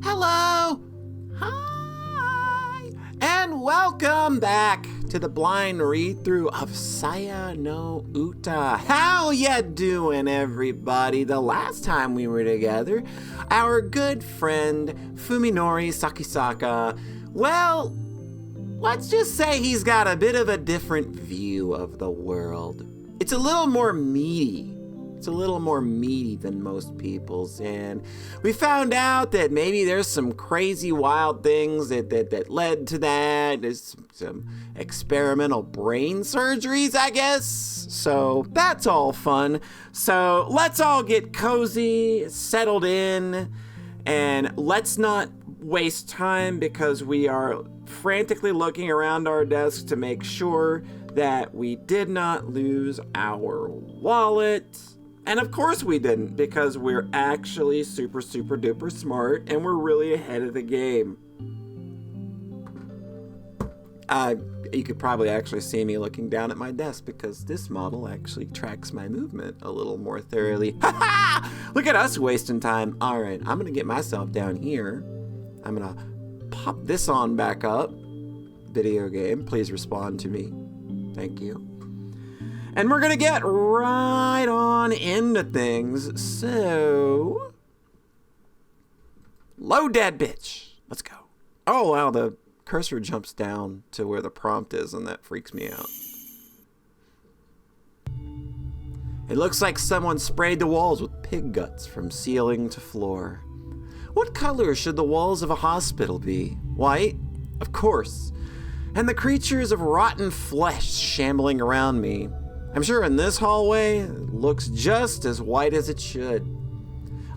Hello! Hi! And welcome back to the blind read-through of Saya no Uta. How ya doing, everybody? The last time we were together, our good friend Fuminori Sakisaka, well, let's just say he's got a bit of a different view of the world. It's a little more meaty. It's a little more meaty than most people's, and we found out that maybe there's some crazy wild things that led to that. There's some experimental brain surgeries, I guess. So that's all fun. So let's all get cozy, settled in, and let's not waste time because we are frantically looking around our desks to make sure that we did not lose our wallet. And of course we didn't, because we're actually super duper smart and we're really ahead of the game. You could probably actually see me looking down at my desk because this model actually tracks my movement a little more thoroughly. Ha ha! Look at us wasting time. All right, I'm gonna get myself down here. I'm gonna pop this on back up. Video game, please respond to me. Thank you. And we're gonna get right on into things. So, load that bitch. Let's go. Oh wow, the cursor jumps down to where the prompt is, and that freaks me out. It looks like someone sprayed the walls with pig guts from ceiling to floor. What color should the walls of a hospital be? White? Of course. And the creatures of rotten flesh shambling around me. I'm sure in this hallway, it looks just as white as it should.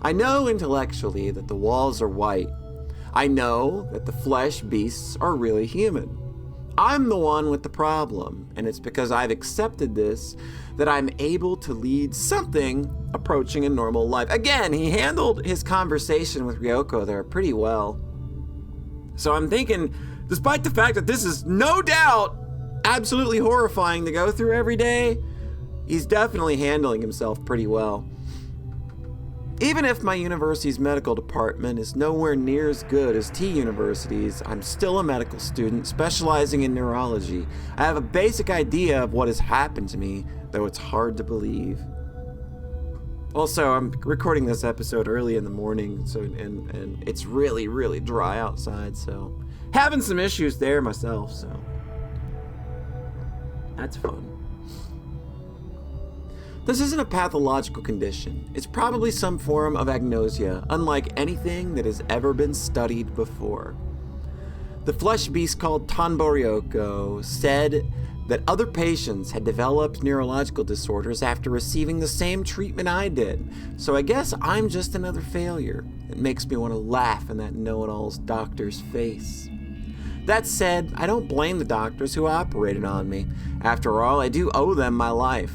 I know intellectually that the walls are white. I know that the flesh beasts are really human. I'm the one with the problem, and it's because I've accepted this that I'm able to lead something approaching a normal life. Again, he handled his conversation with Ryoko there pretty well. So I'm thinking, despite the fact that this is no doubt absolutely horrifying to go through every day, he's definitely handling himself pretty well. Even if my university's medical department is nowhere near as good as T University's, I'm still a medical student specializing in neurology. I have a basic idea of what has happened to me, though it's hard to believe. Also, I'm recording this episode early in the morning, so and it's really dry outside, so having some issues there myself, so that's fun. This isn't a pathological condition. It's probably some form of agnosia, unlike anything that has ever been studied before. The flesh beast called Tanboryoko said that other patients had developed neurological disorders after receiving the same treatment I did. So I guess I'm just another failure. It makes me want to laugh in that know-it-all's doctor's face. That said, I don't blame the doctors who operated on me. After all, I do owe them my life.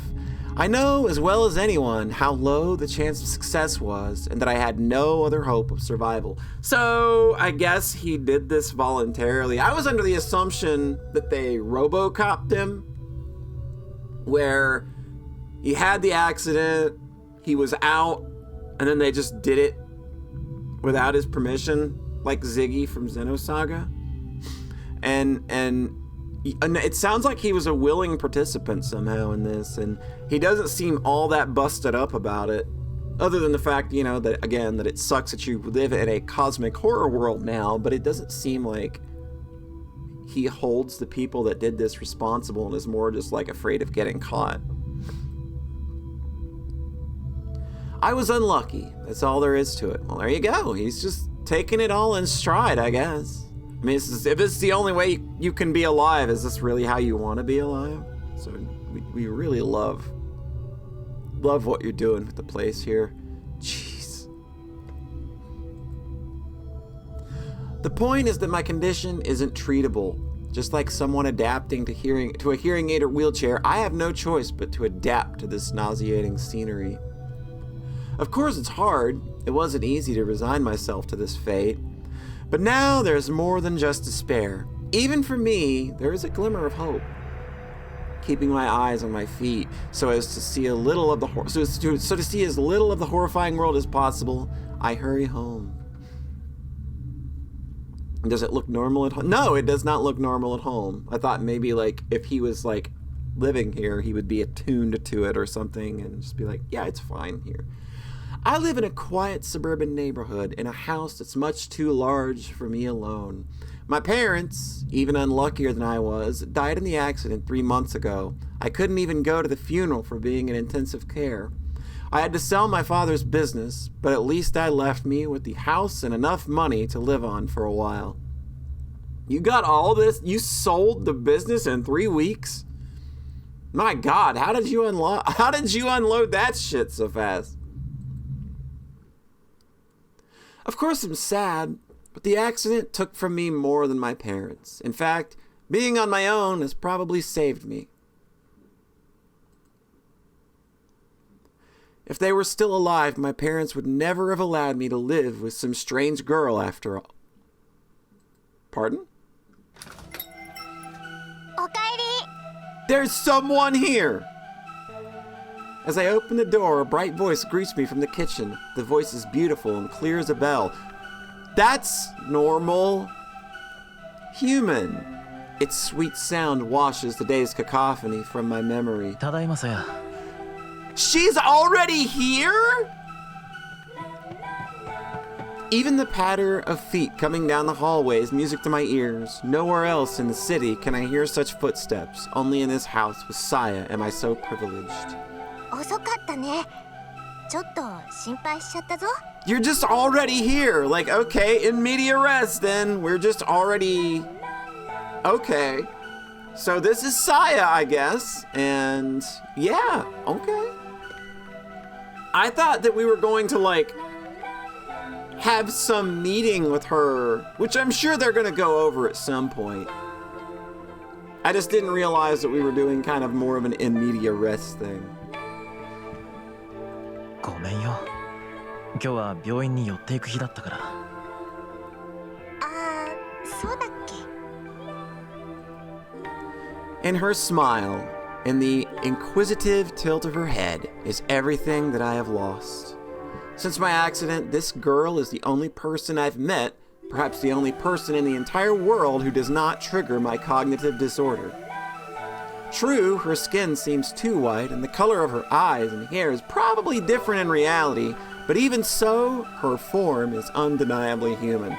I know as well as anyone how low the chance of success was and that I had no other hope of survival. So I guess he did this voluntarily. I was under the assumption that they RoboCopped him, where he had the accident, he was out, and then they just did it without his permission, like Ziggy from Xenosaga. And it sounds like he was a willing participant somehow in this, and he doesn't seem all that busted up about it, other than the fact, that, again, that it sucks that you live in a cosmic horror world now, but it doesn't seem like he holds the people that did this responsible and is more just, afraid of getting caught. I was unlucky. That's all there is to it. Well, there you go. He's just taking it all in stride, I guess. I mean, if it's the only way you can be alive, is this really how you want to be alive? So we really love what you're doing with the place here. Jeez. The point is that my condition isn't treatable. Just like someone adapting to a hearing aid or wheelchair, I have no choice but to adapt to this nauseating scenery. Of course it's hard. It wasn't easy to resign myself to this fate. But now there's more than just despair. Even for me, there is a glimmer of hope. Keeping my eyes on my feet so as to see a little of the to see as little of the horrifying world as possible, I hurry home. Does it look normal at home? No, it does not look normal at home. I thought maybe like if he was like living here, he would be attuned to it or something and just be like, yeah, it's fine here. I live in a quiet suburban neighborhood in a house that's much too large for me alone. My parents, even unluckier than I was, died in the accident 3 months ago. I couldn't even go to the funeral for being in intensive care. I had to sell my father's business, but at least that left me with the house and enough money to live on for a while. You got all this? You sold the business in 3 weeks? My God, how did you unload that shit so fast? Of course I'm sad, but the accident took from me more than my parents. In fact, being on my own has probably saved me. If they were still alive, my parents would never have allowed me to live with some strange girl after all. Pardon? There's someone here! As I open the door, a bright voice greets me from the kitchen. The voice is beautiful and clear as a bell. That's normal. Human. Its sweet sound washes the day's cacophony from my memory. She's already here? Even the patter of feet coming down the hallway is music to my ears. Nowhere else in the city can I hear such footsteps. Only in this house with Saya am I so privileged. You're just already here. Like, okay, in media res, then we're just already... Okay. So this is Saya, I guess. And yeah, okay. I thought that we were going to, like, have some meeting with her, which I'm sure they're going to go over at some point. I just didn't realize that we were doing kind of more of an in media res thing. In her smile, in the inquisitive tilt of her head, is everything that I have lost. Since my accident, this girl is the only person I've met, perhaps the only person in the entire world who does not trigger my cognitive disorder. True, her skin seems too white, and the color of her eyes and hair is probably different in reality, but even so, her form is undeniably human.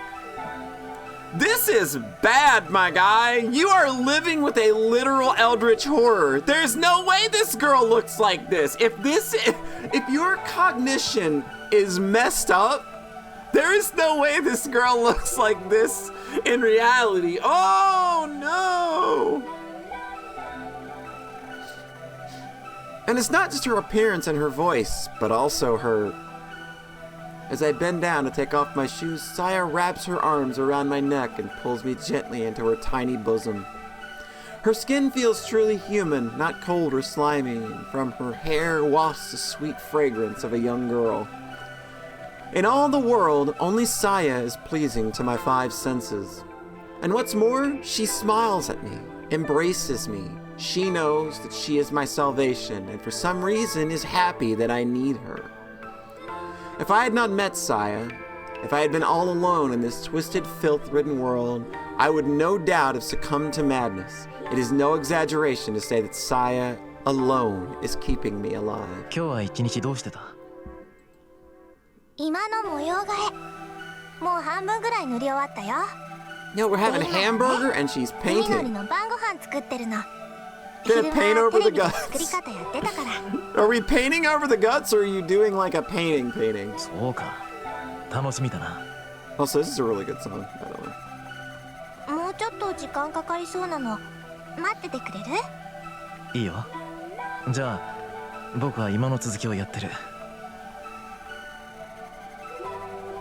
This is bad, my guy. You are living with a literal eldritch horror. There's no way this girl looks like this. If your cognition is messed up, there is no way this girl looks like this in reality. Oh no! And it's not just her appearance and her voice, but also her... As I bend down to take off my shoes, Saya wraps her arms around my neck and pulls me gently into her tiny bosom. Her skin feels truly human, not cold or slimy, and from her hair wafts the sweet fragrance of a young girl. In all the world, only Saya is pleasing to my 5 senses. And what's more, she smiles at me, embraces me. She knows that she is my salvation, and for some reason is happy that I need her. If I had not met Saya, if I had been all alone in this twisted, filth-ridden world, I would no doubt have succumbed to madness. It is no exaggeration to say that Saya alone is keeping me alive. No, we're having hamburger and she's painting. Gonna paint over the guts. Are we painting over the guts or are you doing like a painting? Also, this is a really good song, by the way.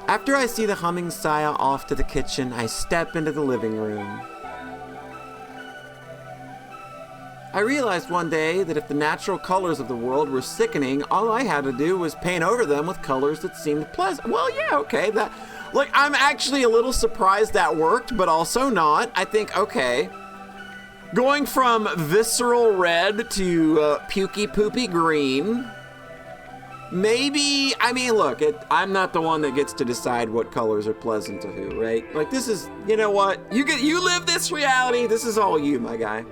After I see the humming Saya off to the kitchen, I step into the living room. I realized one day that if the natural colors of the world were sickening, all I had to do was paint over them with colors that seemed pleasant. Well, yeah, okay, like, I'm actually a little surprised that worked, but also not. I think, okay, going from visceral red to pukey poopy green, Maybe, I mean, look, I'm not the one that gets to decide what colors are pleasant to who, right? Like, this is, you know what? You live this reality. This is all you, my guy.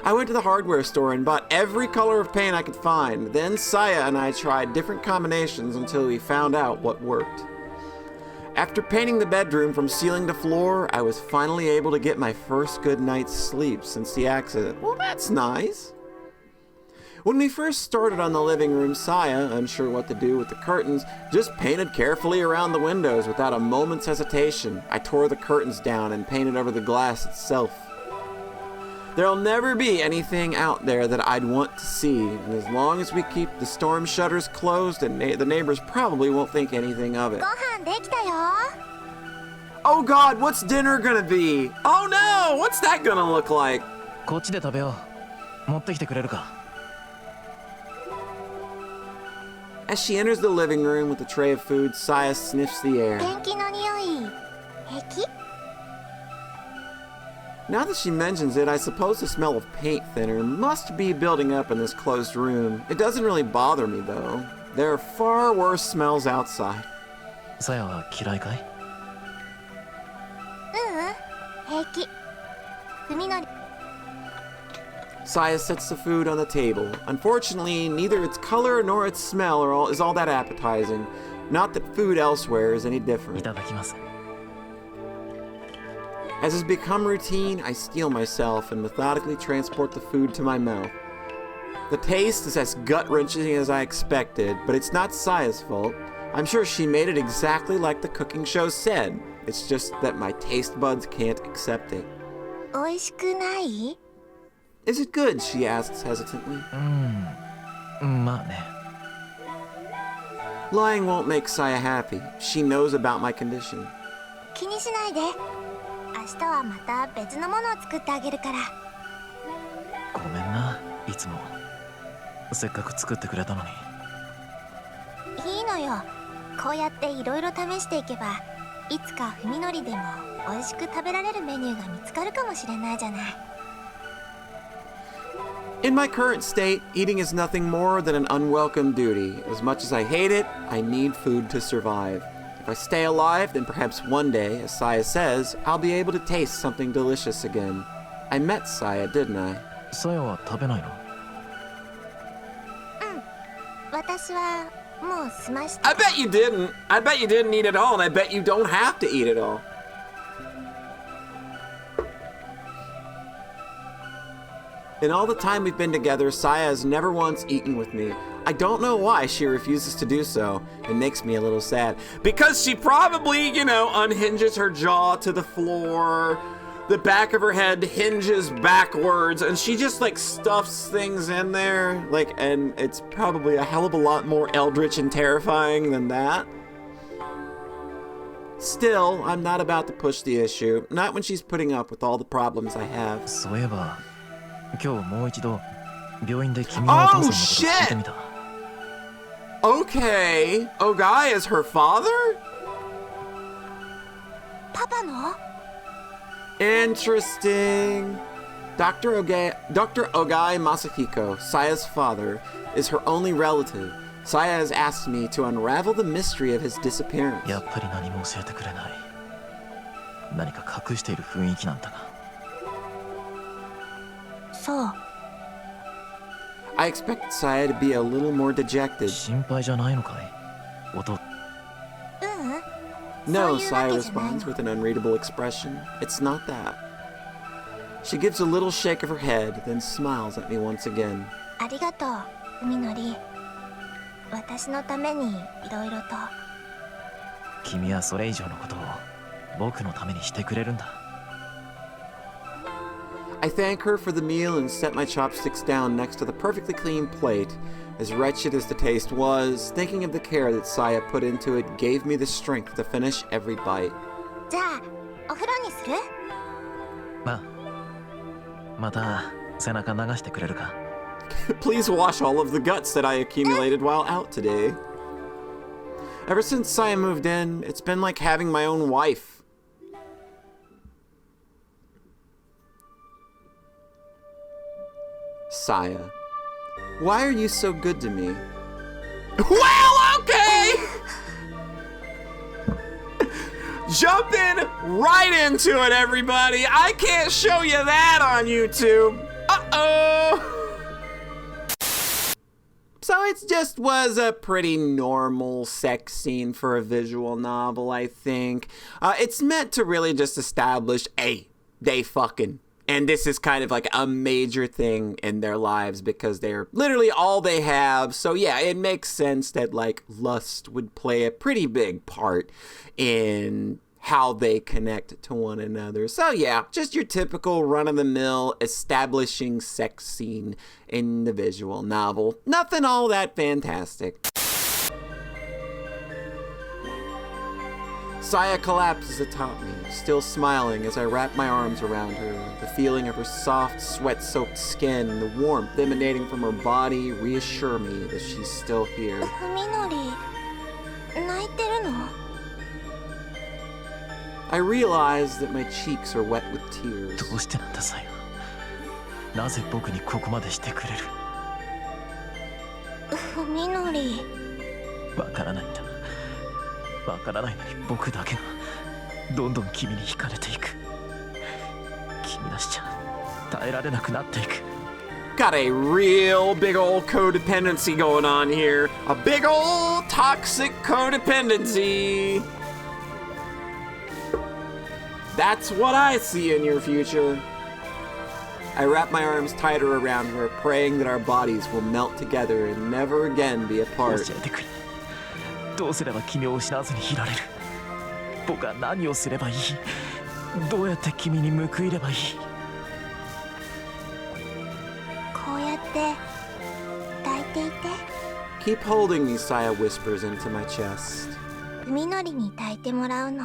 I went to the hardware store and bought every color of paint I could find. Then Saya and I tried different combinations until we found out what worked. After painting the bedroom from ceiling to floor, I was finally able to get my first good night's sleep since the accident. Well, that's nice. When we first started on the living room, Saya, unsure what to do with the curtains, just painted carefully around the windows without a moment's hesitation. I tore the curtains down and painted over the glass itself. There'll never be anything out there that I'd want to see, and as long as we keep the storm shutters closed, and the neighbors probably won't think anything of it. ご飯できたよ。 Oh God, what's dinner gonna be? Oh no, what's that gonna look like? こっちで食べよう。持ってきてくれるか。 As she enters the living room with a tray of food, Saya sniffs the air. ペンキの匂い。平気？ Now that she mentions it, I suppose the smell of paint thinner must be building up in this closed room. It doesn't really bother me, though. There are far worse smells outside. さやは嫌いかい？平気。文則。 Saya sets the food on the table. Unfortunately, neither its color nor its smell is all that appetizing. Not that food elsewhere is any い different. ただきます。 As has become routine, I steel myself and methodically transport the food to my mouth. The taste is as gut-wrenching as I expected, but it's not Saya's fault. I'm sure she made it exactly like the cooking show said. It's just that my taste buds can't accept it. 美味しくない？ Is it good? She asks hesitantly. まあね。 Lying won't make Saya happy. She knows about my condition. 気にしないで。明日はまた別のものを作ってあげるから。ごめんな、いつも。せっかく作ってくれたのに。いいのよ。こうやっていろいろ試していけば、いつか文則でも美味しく食べられるメニューが見つかるかもしれないじゃない。 In my current state, eating is nothing more than an unwelcome duty. As much as I hate it, I need food to survive. If I stay alive, then perhaps one day, as Saya says, I'll be able to taste something delicious again. I met Saya, didn't I? さやは食べないの？私はもう済ました。 I bet you didn't. I bet you didn't eat it all, and I bet you don't have to eat it all. In all the time we've been together, Saya has never once eaten with me. I don't know why she refuses to do so. It makes me a little sad. Because she probably, unhinges her jaw to the floor. The back of her head hinges backwards, and she just, stuffs things in there. And it's probably a hell of a lot more eldritch and terrifying than that. Still, I'm not about to push the issue. Not when she's putting up with all the problems I have. そういえば、今日もう一度病院で君のお父さんのこと聞いてみた。Okay, Ogai is her father? パパの？ Interesting. Dr. Ogai Masahiko, Saya's father, is her only relative. Saya has asked me to unravel the mystery of his disappearance. やっぱり何も教えてくれない。何か隠している雰囲気なんだが。そう。 I expected Saya to be a little more dejected. 心配じゃないのかい？音。No, そういうわ Saya けじゃないの。 responds with an unreadable expression. It's not that. She gives a little shake of her head, then smiles at me once again. ありがとう、文則。私のためにいろいろと。君はそれ以上のことを僕のためにしてくれるんだ。 I thank her for the meal and set my chopsticks down next to the perfectly clean plate. As wretched as the taste was, thinking of the care that Saya put into it gave me the strength to finish every bite. じゃあ、お風呂にする？また背中流してくれるか？ Please wash all of the guts that I accumulated while out today. Ever since Saya moved in, it's been like having my own wife. Saya. Why are you so good to me? Well, okay! Jumping right into it, everybody. I can't show you that on YouTube. Uh-oh. So it just was a pretty normal sex scene for a visual novel, I think. It's meant to really just establish, hey, they fucking. And this is kind of like a major thing in their lives because they're literally all they have. So yeah, it makes sense that like lust would play a pretty big part in how they connect to one another. So yeah, just your typical run-of-the-mill establishing sex scene in the visual novel. Nothing all that fantastic. Saya collapses atop me, still smiling as I wrap my arms around her. The feeling of her soft, sweat-soaked skin and the warmth emanating from her body reassure me that she's still here. 文則、泣いてるの？ I realize that my cheeks are wet with tears. どうしてなんだ、サヤ。なぜ僕にここまでしてくれる？文則。わからないんだ。わからないのに僕だけがどんどん君に惹かれていく。君なしじゃ耐えられなくなっていく。 Got a real big old codependency going on here. A big old toxic codependency. That's what I see in your future. I wrap my arms tighter around her, praying that our bodies will melt together and never again be apart. 教えてくれ。どうすれば君を失わずにいられる？僕は何をすればいい？どうやって君に報いればいい？こうやって抱いていて。 Keep holding me, Saya whispers into my chest. 文則に抱いてもらうの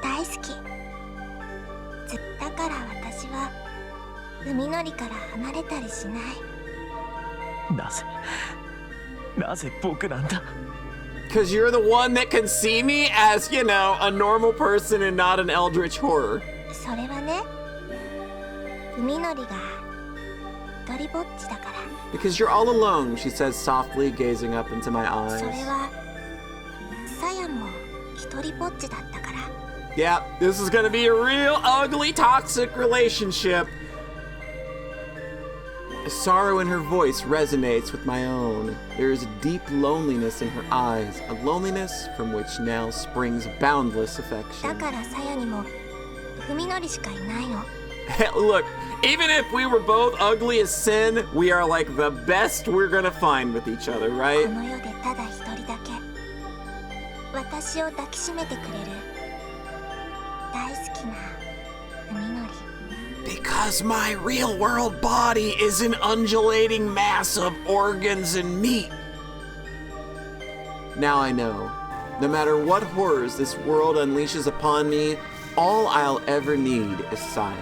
大好き。だから私は文則から離れたりしない。なぜ僕なんだ？ Because you're the one that can see me as, you know, a normal person and not an eldritch horror. それはね、文則が一人ぼっちだから。 Because you're all alone, she says softly, gazing up into my それ eyes. はさやも一人ぼっちだったから。 Yeah, this is gonna be a real ugly, toxic relationship. The sorrow in her voice resonates with my own. There is a deep loneliness in her eyes, a loneliness from which now springs boundless だ affection. からさやにも文則しかいないの。 Look, even if we were both ugly as sin, we are like the best we're gonna find with each other, こ right? の世でただ一人だけ私を抱きしめてくれる大好きな文則。 Because my real world body is an undulating mass of organs and meat. Now I know. No matter what horrors this world unleashes upon me, all I'll ever need is Saya.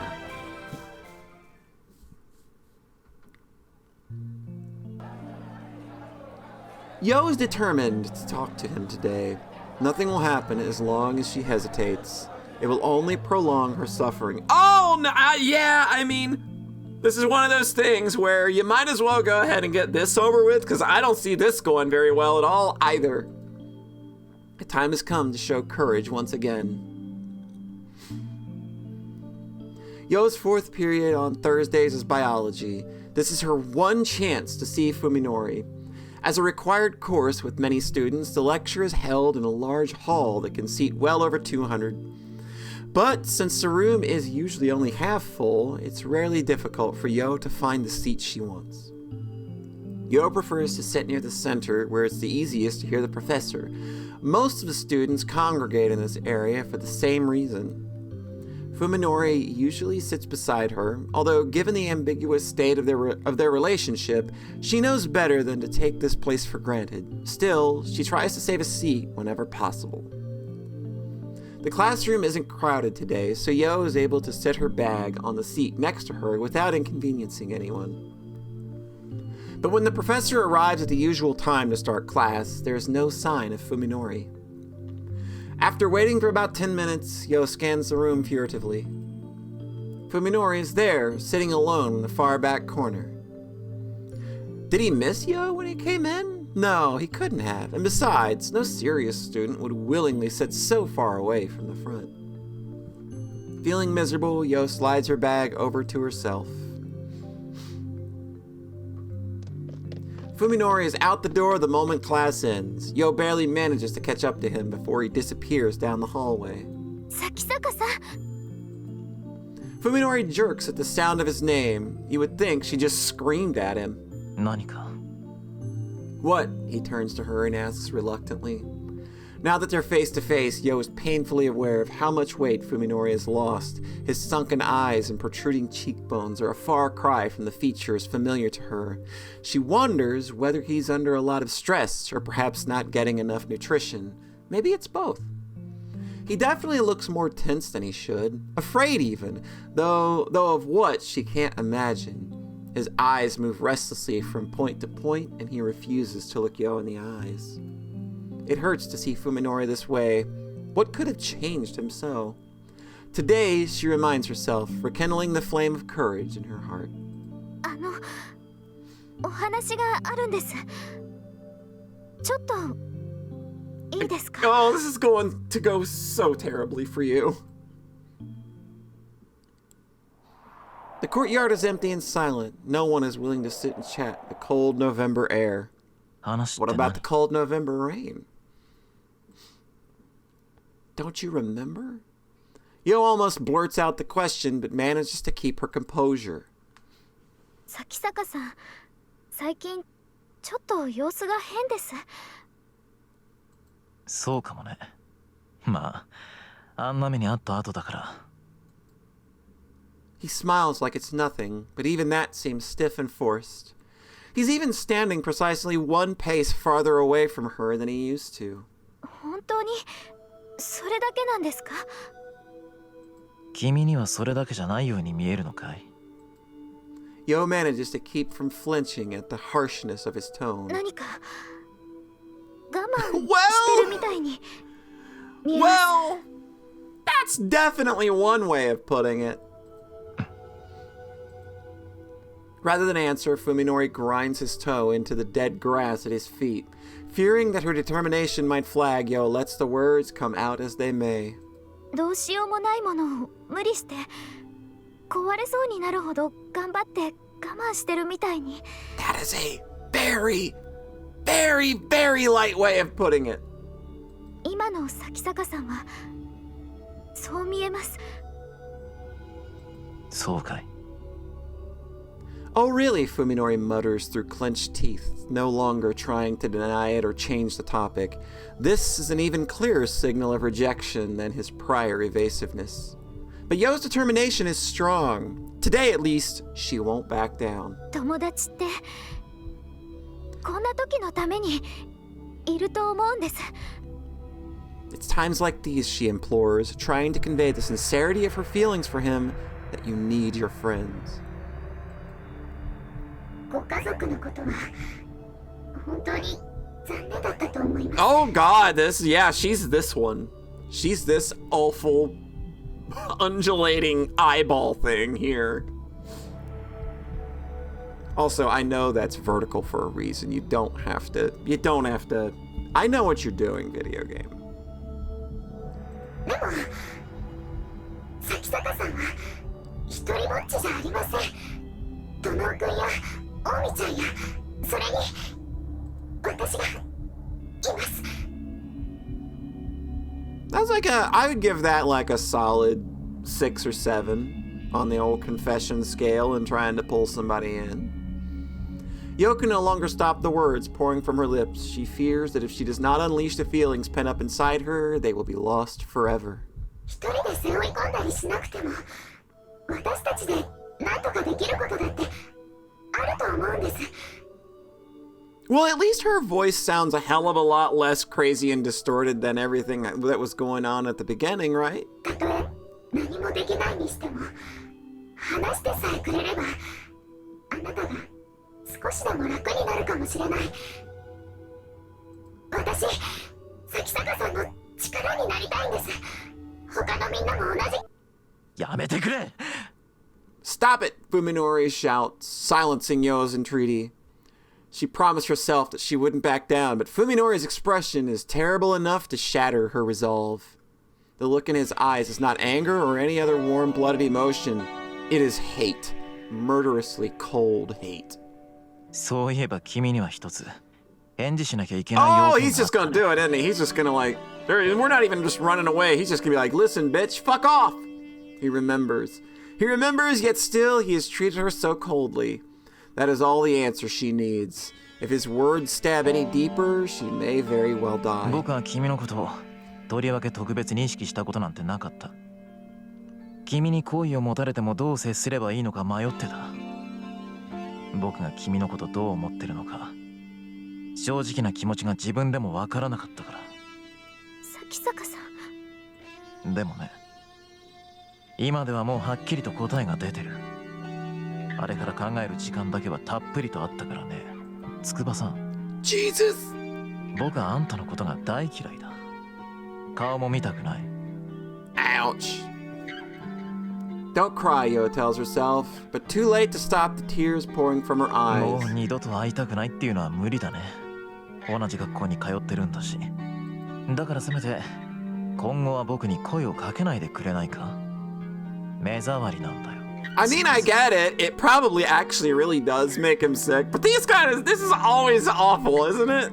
Yo is determined to talk to him today. Nothing will happen as long as she hesitates. It will only prolong her suffering. Oh, no, yeah, I mean, this is one of those things where you might as well go ahead and get this over with, because I don't see this going very well at all either. The time has come to show courage once again. Yo's fourth period on Thursdays is biology. This is her one chance to see Fuminori. As a required course with many students, the lecture is held in a large hall that can seat well over 200. But since the room is usually only half full, it's rarely difficult for Yo to find the seat she wants. Yo prefers to sit near the center where it's the easiest to hear the professor. Most of the students congregate in this area for the same reason. Fuminori usually sits beside her, although given the ambiguous state of their relationship, she knows better than to take this place for granted. Still, she tries to save a seat whenever possible. The classroom isn't crowded today, so Yo is able to set her bag on the seat next to her without inconveniencing anyone. But when the professor arrives at the usual time to start class, there's no sign of Fuminori. After waiting for about 10 minutes, Yo scans the room furtively. Fuminori is there, sitting alone in the far back corner. Did he miss Yo when he came in? No, he couldn't have. And besides, no serious student would willingly sit so far away from the front. Feeling miserable, Yo slides her bag over to herself. Fuminori is out the door the moment class ends. Yo barely manages to catch up to him before he disappears down the hallway. 咲坂さん Fuminori jerks at the sound of his name. You would think she just screamed at him. 何か What? He turns to her and asks reluctantly. Now that they're face to face, Yo is painfully aware of how much weight Fuminori has lost. His sunken eyes and protruding cheekbones are a far cry from the features familiar to her. She wonders whether he's under a lot of stress or perhaps not getting enough nutrition. Maybe it's both. He definitely looks more tense than he should, afraid even, though of what she can't imagine. His eyes move restlessly from point to point, and he refuses to look Yo in the eyes. It hurts to see Fuminori this way. What could have changed him so? Today, she reminds herself, rekindling the flame of courage in her heart. お話があるんです。ちょっといいですか？ Oh, this is going to go so terribly for you. The courtyard is empty and silent. No one is willing to sit and chat. The cold November air. 話って What 何 about the cold November rain? Don't you remember? Yo almost blurts out the question, but manages to keep her composure. 咲坂さん、最近ちょっと様子が変です。そうかもね。まあ、あんな目にあった後だから。He smiles like it's nothing, but even that seems stiff and forced. He's even standing precisely one pace farther away from her than he used to. 本当にそれだけなんですか？君にはそれだけじゃないように見えるのかい？ Yo manages to keep from flinching at the harshness of his tone. 何か我慢してるみたいに見えます。 Well, that's definitely one way of putting it. Rather than answer, Fuminori grinds his toe into the dead grass at his feet. Fearing that her determination might flag, Yo lets the words come out as they may. どうしようもないものを無理して壊れそうになるほど頑張って我慢してるみたいに。 That is a very, very, very light way of putting it. 今の咲坂さんはそう見えます。そうかい。 Oh really, Fuminori mutters through clenched teeth, no longer trying to deny it or change the topic. This is an even clearer signal of rejection than his prior evasiveness. But Yo's determination is strong. Today, at least, she won't back down. 友達ってこんな時のためにいると思うんです。 It's times like these, she implores, trying to convey the sincerity of her feelings for him, that you need your friends. ご家族のことは本当に残念だったと思います。 Oh god, she's this one. She's this awful, undulating eyeball thing here. Also, I know that's vertical for a reason. You don't have to. I know what you're doing, video game. でも咲坂さんは一人ぼっちじゃありません。トノ君やオミちゃんやそれに私がいます。 That's I would give that like a solid 6 or 7 on the old confession scale and trying to pull somebody in. Yo can no longer stop the words pouring from her lips. She fears that if she does not unleash the feelings pent up inside her, they will be lost forever. 一人で背負い込んだりしなくても私たちで何とかできることだってあると思うんです。 Well, at least her voice sounds a hell of a lot less crazy and distorted than everything that was going on at the beginning, right? たとえ何もできないにしても話してさえくれればあなたが少しでも楽になるかもしれない。私、咲坂さんの力になりたいんです。他のみんなも同じ。やめてくれ! Stop it! Fuminori shouts, silencing Yo's entreaty. She promised herself that she wouldn't back down, but Fuminori's expression is terrible enough to shatter her resolve. The look in his eyes is not anger or any other warm-blooded emotion. It is hate. Murderously cold hate. そういえば君には一つ返事しなきゃいけない要 Oh, 件 he's があ just った gonna do it, isn't he? He's just gonna like... We're not even just running away. He's just gonna be like, listen, bitch, fuck off! He remembers. He remembers, yet still he has treated her so coldly. That is all the answer she needs. If his words stab any deeper, she may very well die. 僕は君のことをとりわけ特別に意識したことなんてなかった。君に好意を持たれてもどう接すればいいのか迷ってた。僕が君のことどう思ってるのか、正直な気持ちが自分でもわからなかったから。咲坂さん。でもね、今ではもうはっきりと答えが出てる。あれから考える時間だけはたっぷりとあったからね。筑波さん。Jesus! 僕はあんたのことが大嫌いだ。顔も見たくない。Ouch. Don't cry, Yo tells herself, but too late to stop the tears pouring from her も eyes. う二度と会いたくないっていうのは無理だね。同じ学校に通ってるんだし。だからせめて今後は僕に声をかけないでくれないか。目障りなんだよ。I mean, I get it. It probably actually really does make him sick. But this is always awful, isn't it?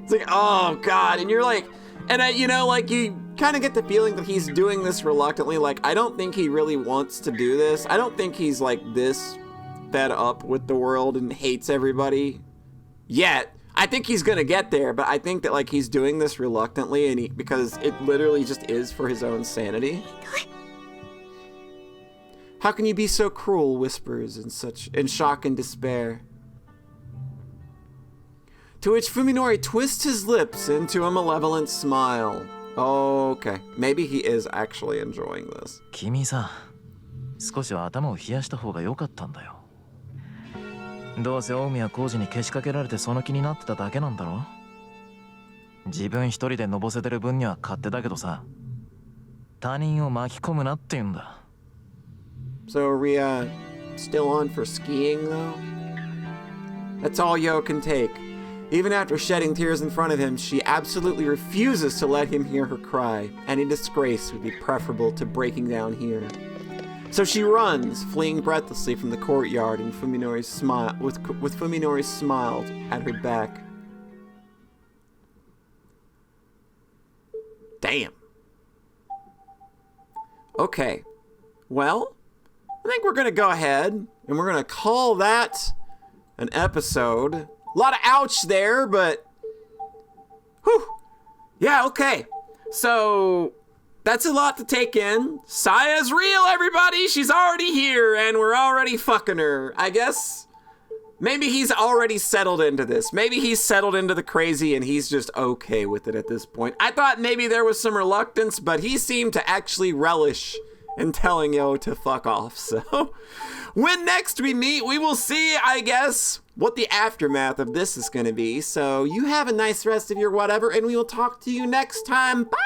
It's like, oh God. And you're like, and you know, like you kind of get the feeling that he's doing this reluctantly. Like, I don't think he really wants to do this. I don't think he's like this fed up with the world and hates everybody yet. I think he's gonna get there, but I think that like he's doing this reluctantly and because it literally just is for his own sanity. How can you be so cruel, whispers in shock and despair. To which Fuminori twists his lips into a malevolent smile. Okay, maybe he is actually enjoying this. 君さ、少しは頭を冷やした方が良かったんだよ。どうせ大宮浩二にけしかけられてその気になってただけなんだろ。自分一人でのぼせてる分には勝手だけどさ、他人を巻き込むなって言うんだ。So are we still on for skiing though? That's all Yo can take. Even after shedding tears in front of him, she absolutely refuses to let him hear her cry. Any disgrace would be preferable to breaking down here. So she runs, fleeing breathlessly from the courtyard, and Fuminori's smile with Fuminori's smiled at her back. Damn. Okay. Well, I think we're gonna go ahead and we're gonna call that an episode. A lot of ouch there, but whew. Yeah, okay. So that's a lot to take in. Saya's real, everybody. She's already here and we're already fucking her. I guess maybe he's already settled into this. Maybe he's settled into the crazy and he's just okay with it at this point. I thought maybe there was some reluctance, but he seemed to actually relish in telling Yo to fuck off. So when next we meet, we will see, I guess, what the aftermath of this is going to be. So you have a nice rest of your whatever, and we will talk to you next time. Bye!